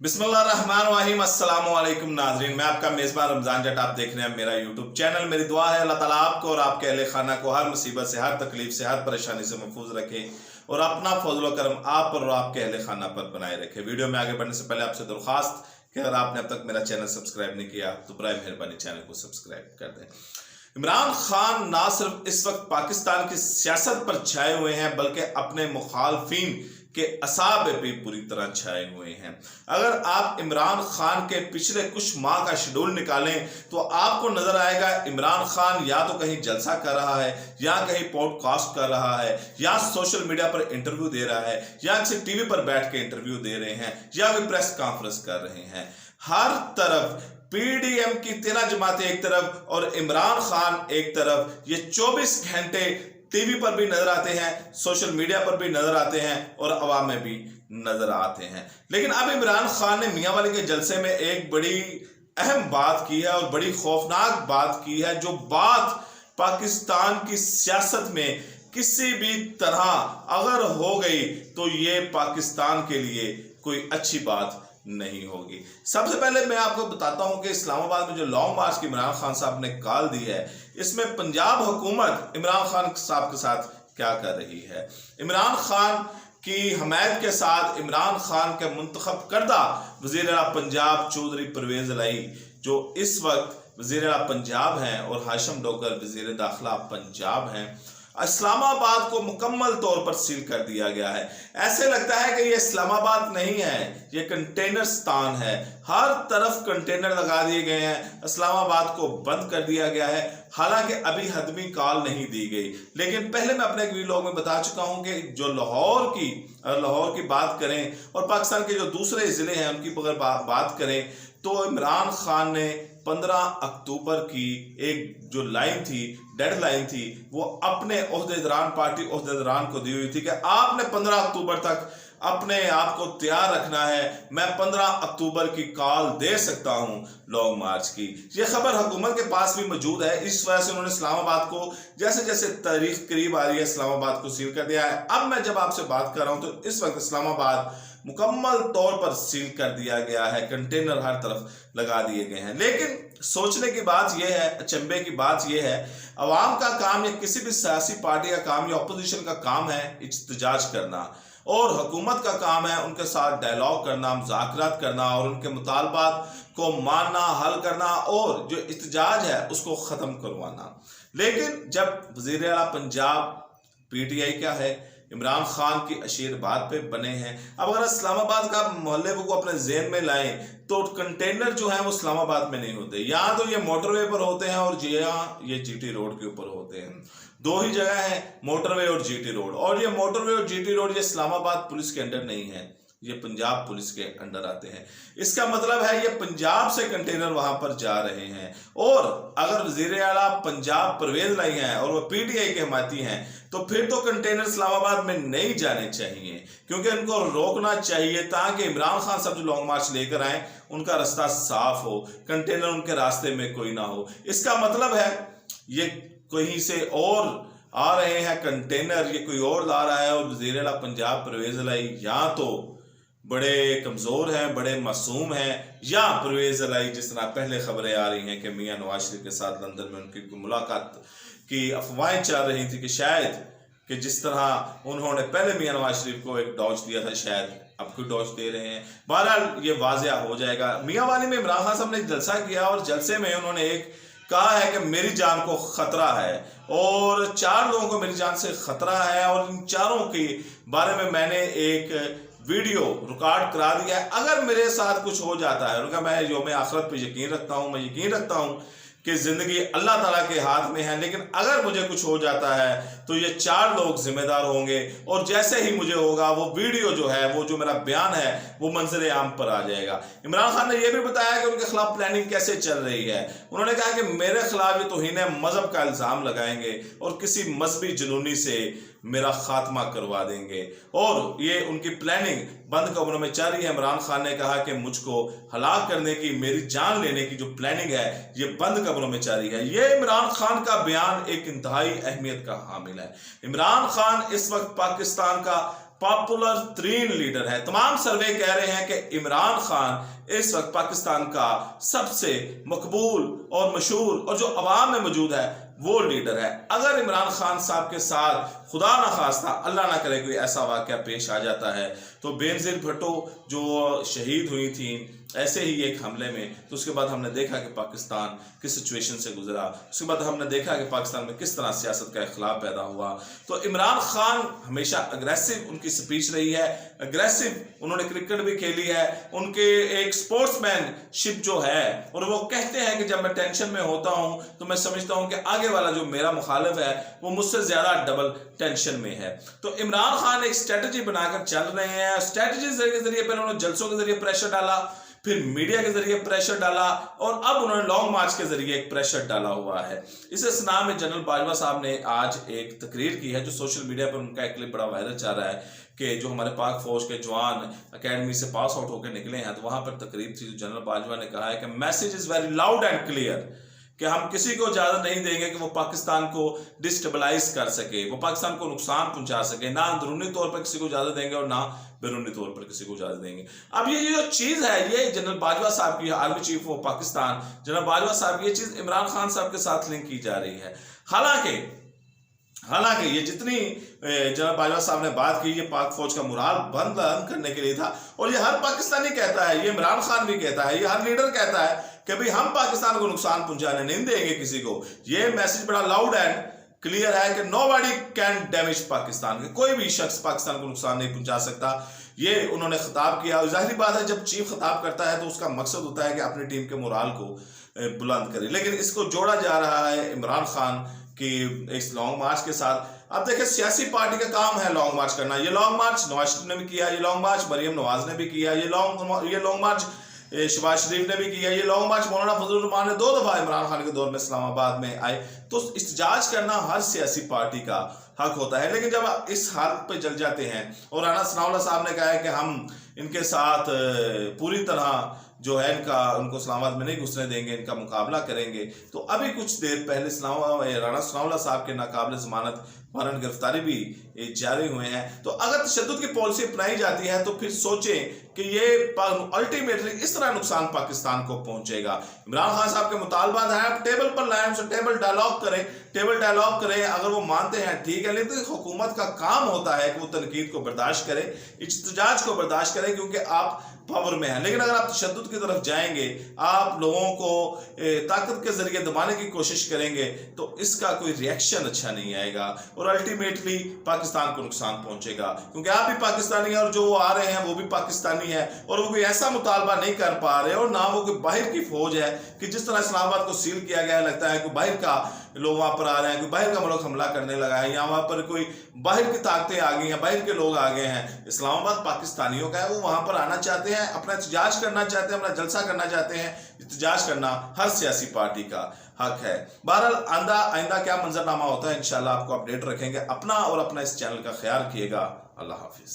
बिस्मिल्लाहिर्रहमानिर्रहीम अस्सलाम वालेकुम नाज़रीन, मैं आपका मेज़बान रमज़ान जट। आप देख रहे हैं मेरा यूट्यूब चैनल। मेरी दुआ है अल्लाह ताला आपको और आपके अहले खाना को हर मुसीबत से, हर तकलीफ से, हर परेशानी से महफूज रखे और अपना फजल करम आप पर और आपके अहले खाना पर बनाए रखे। वीडियो में आगे बढ़ने से पहले आपसे दरख्वास्त कि अगर आपने अब तक मेरा चैनल सब्सक्राइब नहीं किया तो बराए मेहरबानी चैनल को सब्सक्राइब कर दें। इमरान खान ना सिर्फ इस वक्त पाकिस्तान की सियासत पर छाए हुए हैं बल्कि अपने मुखालफिन के असाब भी पूरी तरह छाए हुए हैं। अगर आप इमरान खान के पिछले कुछ माह का शेड्यूल निकालें तो आपको नजर आएगा इमरान खान या तो कहीं जलसा कर रहा है, या कहीं पॉडकास्ट कर रहा है, या सोशल मीडिया पर इंटरव्यू दे रहा है, या किसी टीवी पर बैठ के इंटरव्यू दे रहे हैं, या वे प्रेस कॉन्फ्रेंस कर रहे हैं। हर तरफ पीडीएम की 13 जमातें एक तरफ और इमरान खान एक तरफ, ये 24 घंटे टीवी पर भी नजर आते हैं, सोशल मीडिया पर भी नजर आते हैं और अवाम में भी नजर आते हैं। लेकिन अब इमरान खान ने मियां वाली के जलसे में एक बड़ी अहम बात की है और बड़ी खौफनाक बात की है, जो बात पाकिस्तान की सियासत में किसी भी तरह अगर हो गई तो ये पाकिस्तान के लिए कोई अच्छी बात नहीं होगी। सबसे पहले मैं आपको बताता हूं कि इस्लामाबाद में जो लॉन्ग मार्च की इमरान खान साहब ने कॉल दी है, इसमें पंजाब हुकूमत इमरान खान साहब के साथ क्या कर रही है। इमरान खान की हमायत के साथ इमरान खान के मुंतखब करदा वज़ीर आला पंजाब चौधरी परवेज इलाही, जो इस वक्त वज़ीर आला पंजाब हैं, और हाशिम डोगर वज़ीर दाखिला पंजाब हैं, इस्लामाबाद को मुकम्मल तौर पर सील कर दिया गया है। ऐसे लगता है कि ये इस्लामाबाद नहीं है, ये कंटेनर स्थान है। हर तरफ कंटेनर लगा दिए गए हैं, इस्लामाबाद को बंद कर दिया गया है। हालांकि अभी हदमी कॉल नहीं दी गई, लेकिन पहले मैं अपने एक वीडियो में बता चुका हूं कि जो लाहौर की बात करें और पाकिस्तान के जो दूसरे जिले हैं उनकी अगर बात करें तो इमरान खान ने 15 अक्टूबर की एक जो लाइन थी, डेडलाइन थी, वो अपने ओहदेदारान, पार्टी ओहदेदारान को दी हुई थी कि आपने 15 अक्टूबर तक अपने आप को तैयार रखना है। मैं 15 अक्टूबर की कॉल दे सकता हूं लॉन्ग मार्च की। ये खबर हुकूमत के पास भी मौजूद है, इस वजह से उन्होंने इस्लामाबाद को जैसे जैसे तारीख करीब आ रही है इस्लामाबाद को सील कर दिया है। अब मैं जब आपसे बात कर रहा हूं तो इस वक्त इस्लामाबाद मुकम्मल तौर पर सील कर दिया गया है, कंटेनर हर तरफ लगा दिए गए हैं। लेकिन सोचने की बात यह है, अचंभे की बात यह है, अवाम का काम या किसी भी सियासी पार्टी का काम या अपोजिशन का काम है इhtजाज करना, और हुकूमत का काम है उनके साथ डायलॉग करना, मुज़ाकरात करना और उनके मुतालबात को मानना, हल करना और जो इhtजाज है उसको ख़त्म करवाना। लेकिन जब वज़ीर आला पंजाब पीटीआई का है, इमरान खान की आशीर्वाद पे बने हैं, अब अगर इस्लामाबाद का मोहल्ले को अपने जेहन में लाएं तो कंटेनर जो है वो इस्लामाबाद में नहीं होते, या तो ये मोटरवे पर होते हैं और ये जीटी रोड के ऊपर होते हैं। दो ही जगह है, मोटरवे और जीटी रोड, और ये मोटरवे और जीटी रोड ये इस्लामाबाद पुलिस के अंडर नहीं है, ये पंजाब पुलिस के अंडर आते हैं। इसका मतलब है ये पंजाब से कंटेनर वहां पर जा रहे हैं, और अगर वज़ीर आला पंजाब परवेज इलाही हैं और वो पीटीआई के हमायती हैं तो फिर तो कंटेनर इस्लामाबाद में नहीं जाने चाहिए, क्योंकि उनको रोकना चाहिए ताकि इमरान खान साहब जो लॉन्ग मार्च लेकर आए उनका रास्ता साफ हो, कंटेनर उनके रास्ते में कोई ना हो। इसका मतलब है ये कहीं से और आ रहे हैं कंटेनर, ये कोई और ला रहा है, और वज़ीर आला पंजाब परवेज इलाही या तो बड़े कमजोर हैं, बड़े मासूम हैं, या परवेज इलाही जिस तरह पहले खबरें आ रही हैं कि मियां नवाज शरीफ के साथ लंदन में उनकी मुलाकात की अफवाहें चल रही थी कि शायद कि जिस तरह उन्होंने पहले मियां नवाज शरीफ को एक डॉज दिया था, शायद अब कोई डॉज दे रहे हैं। बहरहाल ये वाज़िया हो जाएगा। मियां वाली में इमरान खान साहब ने जलसा किया और जलसे में उन्होंने एक कहा है कि मेरी जान को खतरा है, और 4 लोगों को मेरी जान से खतरा है, और इन चारों के बारे में मैंने एक वीडियो रिकॉर्ड करा दिया है। अगर मेरे साथ कुछ हो जाता है, उनका मैं यौम आखिरत पे यकीन रखता हूँ, मैं यकीन रखता हूँ कि जिंदगी अल्लाह ताला के हाथ में है, लेकिन अगर मुझे कुछ हो जाता है तो ये 4 लोग जिम्मेदार होंगे, और जैसे ही मुझे होगा वो वीडियो जो है, वो जो मेरा बयान है वो मंजर आम पर आ जाएगा। इमरान खान ने यह भी बताया कि उनके खिलाफ प्लानिंग कैसे चल रही है। उन्होंने कहा कि मेरे खिलाफ ये तौहीन मजहब का इल्जाम लगाएंगे और किसी मजहबी जुनूनी से मेरा खात्मा करवा देंगे, और ये उनकी प्लानिंग बंद कमरों में जारी है। इमरान खान ने कहा कि मुझको हलाक करने की, मेरी जान लेने की जो प्लानिंग है ये बंद कमरों में जारी है। ये इमरान खान का बयान एक इंतहाई अहमियत का हामिल है। इमरान खान इस वक्त पाकिस्तान का पॉपुलर तरीन लीडर है। तमाम सर्वे कह रहे हैं कि इमरान खान इस वक्त पाकिस्तान का सबसे मकबूल और मशहूर और जो अवाम में मौजूद है वो लीडर है। अगर इमरान खान साहब के साथ खुदा ना खास्ता अल्लाह ना करे कोई ऐसा वाक़या पेश आ जाता है तो बेनज़ीर भुट्टो जो शहीद हुई थी ऐसे ही एक हमले में, तो उसके बाद हमने देखा कि पाकिस्तान किस सिचुएशन से गुजरा, उसके बाद हमने देखा कि पाकिस्तान में किस तरह सियासत का इख्लाफ पैदा हुआ। तो इमरान खान हमेशा अग्रेसिव उनकी स्पीच रही है, अग्रेसिव उन्होंने क्रिकेट भी खेली है, उनके एक स्पोर्ट्समैनशिप जो है, और वो कहते हैं कि जब मैं टेंशन में होता हूं तो मैं समझता हूं कि आगे वाला जो मेरा मुखालिफ है वो मुझसे ज्यादा डबल टेंशन में है। तो इमरान खान एक स्ट्रेटजी बनाकर चल रहे हैं। स्ट्रेटजी के जरिए पहले उन्होंने जलसों के जरिए प्रेशर डाला, फिर मीडिया के जरिए प्रेशर डाला, और अब उन्होंने लॉन्ग मार्च के जरिए एक प्रेशर डाला हुआ है। इस असना में जनरल बाजवा साहब ने आज एक तकरीर की है जो सोशल मीडिया पर उनका एक क्लिप बड़ा वायरल चल रहा है कि जो हमारे पाक फौज के जवान अकेडमी से पास आउट होकर निकले हैं, तो वहां पर तकरीर थी। जनरल बाजवा ने कहा है कि message is very loud and clear कि हम किसी को इजाजत नहीं देंगे कि वो पाकिस्तान को डिस्टेबलाइज कर सके, वो पाकिस्तान को नुकसान पहुंचा सके, ना अंदरूनी तौर पर किसी को इजाजत देंगे और ना बैरूनी तौर पर किसी को इजाजत देंगे। अब ये जो चीज है ये जनरल बाजवा साहब की, army chief of Pakistan general Bajwa साहब, ये चीज इमरान खान साहब के साथ लिंक की जा रही है। हालांकि ये जितनी जनरल बाजवा साहब ने बात की, ये पाक फौज का मुराल बंद करने के लिए था, और ये हर पाकिस्तानी कहता है, ये इमरान खान भी कहता है, ये हर लीडर कहता है कि भाई हम पाकिस्तान को नुकसान पहुंचाने नहीं देंगे किसी को। ये मैसेज बड़ा लाउड एंड क्लियर है कि नोबडी कैन डैमेज पाकिस्तान, कोई भी शख्स पाकिस्तान को नुकसान नहीं पहुंचा सकता। ये उन्होंने खिताब किया। जाहिर बात है जब चीफ खिताब करता है तो उसका मकसद होता है कि अपनी टीम के मोराल को बुलंद करे, लेकिन इसको जोड़ा जा रहा है इमरान खान की इस लॉन्ग मार्च के साथ। अब देखिए सियासी पार्टी का काम है लॉन्ग मार्च करना। ये लॉन्ग मार्च नवाज शरीफ ने भी किया, ये लॉन्ग मार्च मरियम नवाज ने भी किया, ये लॉन्ग मार्च शहबाज शरीफ ने भी किया, ये लॉन्ग मार्च मौलाना फजलुर रहमान ने 2 दफा इमरान खान के दौर में इस्लामाबाद में आए। तो इस्तिजाज करना हर सियासी पार्टी का हक होता है, लेकिन जब आप इस हालत पे जल जाते हैं, और राना सनाउल्लाह साहब ने कहा है कि हम इनके साथ पूरी तरह जो है उनको इस्लामाबाद में नहीं घुसने देंगे, इनका मुकाबला करेंगे। तो अभी कुछ देर पहले राना सनाउल्लाह साहब के नाकाबिल जमानत वारंट गिरफ्तारी भी जारी हुए हैं। तो अगर तशद्दुद की पॉलिसी अपनाई जाती है तो फिर सोचें कि ये अल्टीमेटली इस तरह नुकसान पाकिस्तान को पहुंचेगा। इमरान खान साहब के मुतालबात है, आप टेबल पर लाएं, उनसे टेबल डायलॉग करें। अगर वो मानते हैं ठीक है, लेकिन हुकूमत का काम होता है कि वो तनकीद को बर्दाश्त करे, इज्तिजाज को बर्दाश्त करे, क्योंकि आप पावर में है। लेकिन अगर आप तशद्दुद की तरफ जाएंगे, आप लोगों को ताकत के जरिए दबाने की कोशिश करेंगे, तो इसका कोई रिएक्शन अच्छा नहीं आएगा और अल्टीमेटली पाकिस्तान को नुकसान पहुंचेगा। क्योंकि आप भी पाकिस्तानी हैं और जो आ रहे हैं वो भी पाकिस्तानी है, और वो कोई ऐसा मुतालबा नहीं कर पा रहे, और ना वो कोई बाहर की फौज है कि जिस तरह इस्लामाबाद को सील किया गया, लगता है कि बाहर का लोग वहां पर आ रहे हैं, कोई बाहर का मुल्क हमला करने लगा है, या वहां पर कोई बाहर की ताकतें आ गई हैं, बाहर के लोग आ गए हैं। इस्लामाबाद पाकिस्तानियों का है, वो वहां पर आना चाहते हैं, अपना इत्तिजाज करना चाहते हैं, अपना जलसा करना चाहते हैं। इत्तिजाज करना हर सियासी पार्टी का हक है। बहरहाल आइंदा क्या मंजरनामा होता है इंशाल्लाह आपको अपडेट रखेंगे। अपना और अपना इस चैनल का ख्याल रखिएगा। अल्लाह हाफिज।